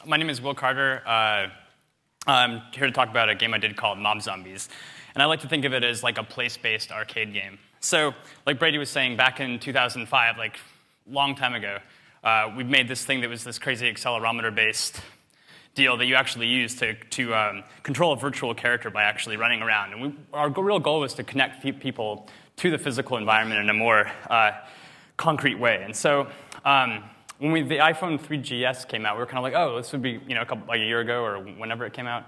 My name is Will Carter. I'm here to talk about a game I did called Mobzombies. And I like to think of it as like a place-based arcade game. So, like Brady was saying, back in 2005, like a long time ago, we made this thing that was this crazy accelerometer-based deal that you actually use to control a virtual character by actually running around. And our real goal was to connect people to the physical environment in a more concrete way. And so when the iPhone 3GS came out, we were kind of like, oh, this would be like a year ago or whenever it came out.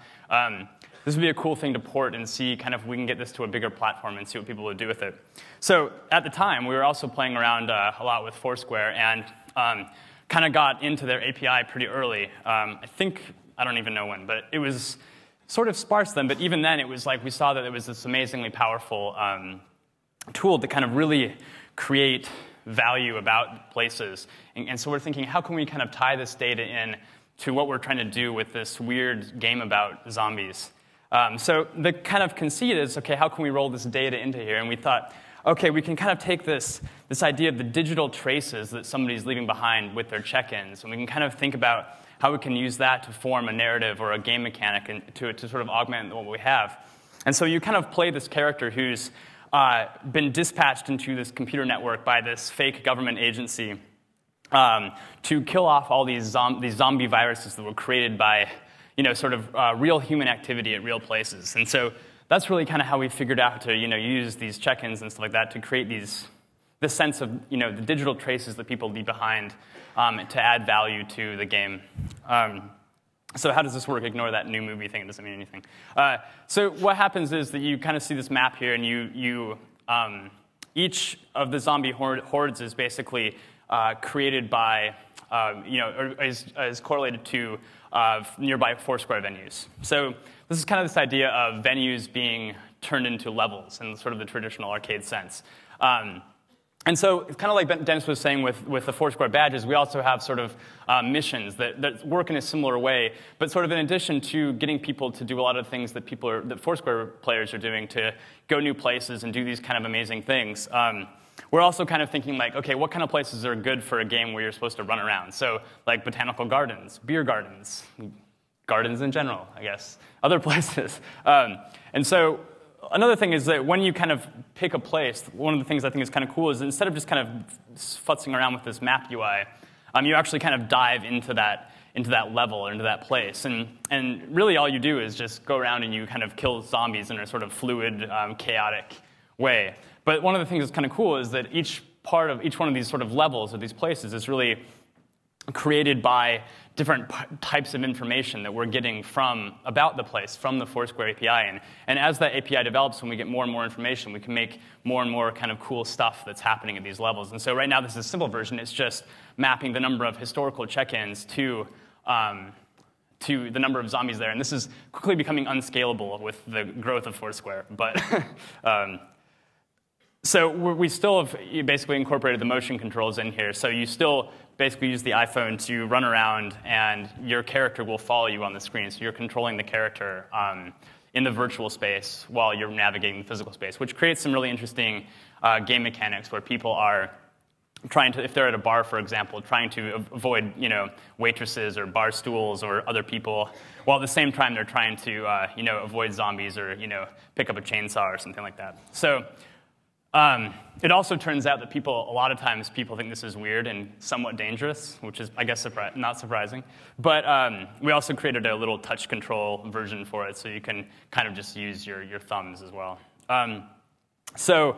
This would be a cool thing to port and see kind of if we can get this to a bigger platform and see what people would do with it. So at the time, we were also playing around a lot with Foursquare and kind of got into their API pretty early. I don't even know when, but it was sort of sparse then. But even then, it was like we saw that it was this amazingly powerful tool to kind of really create value about places. And so we're thinking, how can we kind of tie this data in to what we're trying to do with this weird game about zombies? So the kind of conceit is, OK, how can we roll this data into here? And we thought, OK, we can kind of take this idea of the digital traces that somebody's leaving behind with their check-ins, and we can kind of think about how we can use that to form a narrative or a game mechanic and to sort of augment what we have. And so you kind of play this character who's been dispatched into this computer network by this fake government agency to kill off all these zombie viruses that were created by sort of real human activity at real places. And so that's really kind of how we figured out to use these check-ins and stuff like that to create this sense of the digital traces that people leave behind to add value to the game. So how does this work? Ignore that new movie thing. It doesn't mean anything. So what happens is that you kind of see this map here, and each of the zombie hordes is basically created by, or is correlated to nearby Foursquare venues. So this is kind of this idea of venues being turned into levels in sort of the traditional arcade sense. And so it's kind of like Dennis was saying with the Foursquare badges, we also have sort of missions that work in a similar way, but sort of in addition to getting people to do a lot of things that that Foursquare players are doing to go new places and do these kind of amazing things. We're also kind of thinking like, OK, what kind of places are good for a game where you're supposed to run around? So like botanical gardens, beer gardens, gardens in general, I guess, other places. And so another thing is that when you kind of pick a place, one of the things I think is kind of cool is instead of just kind of futzing around with this map UI, you actually kind of dive into that level or into that place. And really all you do is just go around and you kind of kill zombies in a sort of fluid, chaotic way. But one of the things that's kind of cool is that each one of these sort of levels or these places is really created by different types of information that we're getting about the place from the Foursquare API. And as that API develops, when we get more and more information, we can make more and more kind of cool stuff that's happening at these levels. And so right now, this is a simple version. It's just mapping the number of historical check-ins to the number of zombies there. And this is quickly becoming unscalable with the growth of Foursquare. But so we still have basically incorporated the motion controls in here. So you still basically use the iPhone to run around, and your character will follow you on the screen. So you're controlling the character in the virtual space while you're navigating the physical space, which creates some really interesting game mechanics where people are trying to, if they're at a bar, for example, trying to avoid waitresses or bar stools or other people, while at the same time they're trying to avoid zombies or pick up a chainsaw or something like that. So it also turns out that a lot of times people think this is weird and somewhat dangerous, which is, I guess, not surprising. But we also created a little touch control version for it, so you can kind of just use your thumbs as well. So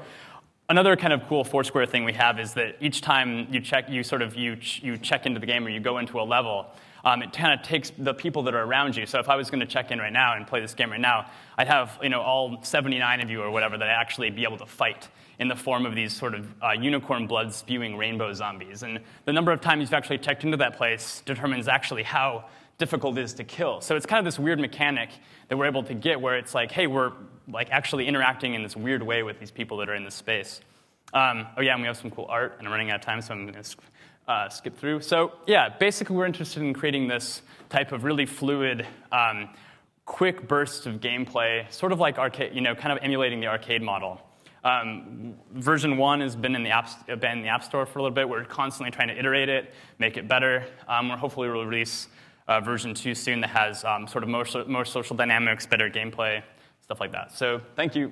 another kind of cool Foursquare thing we have is that each time you check into the game or you go into a level, it kind of takes the people that are around you. So if I was going to check in right now and play this game right now, I'd have all 79 of you or whatever that I'd actually be able to fight in the form of these sort of unicorn blood-spewing rainbow zombies. And the number of times you've actually checked into that place determines actually how difficult it is to kill. So it's kind of this weird mechanic that we're able to get where it's like, hey, we're like actually interacting in this weird way with these people that are in this space. Oh yeah, and we have some cool art, and I'm running out of time, so I'm going to skip through. So yeah, basically we're interested in creating this type of really fluid, quick bursts of gameplay, sort of like arcade, kind of emulating the arcade model. Version 1 has been in the App Store for a little bit. We're constantly trying to iterate it, make it better. We're hopefully will release version 2 soon that has sort of more social dynamics, better gameplay, stuff like that. So thank you.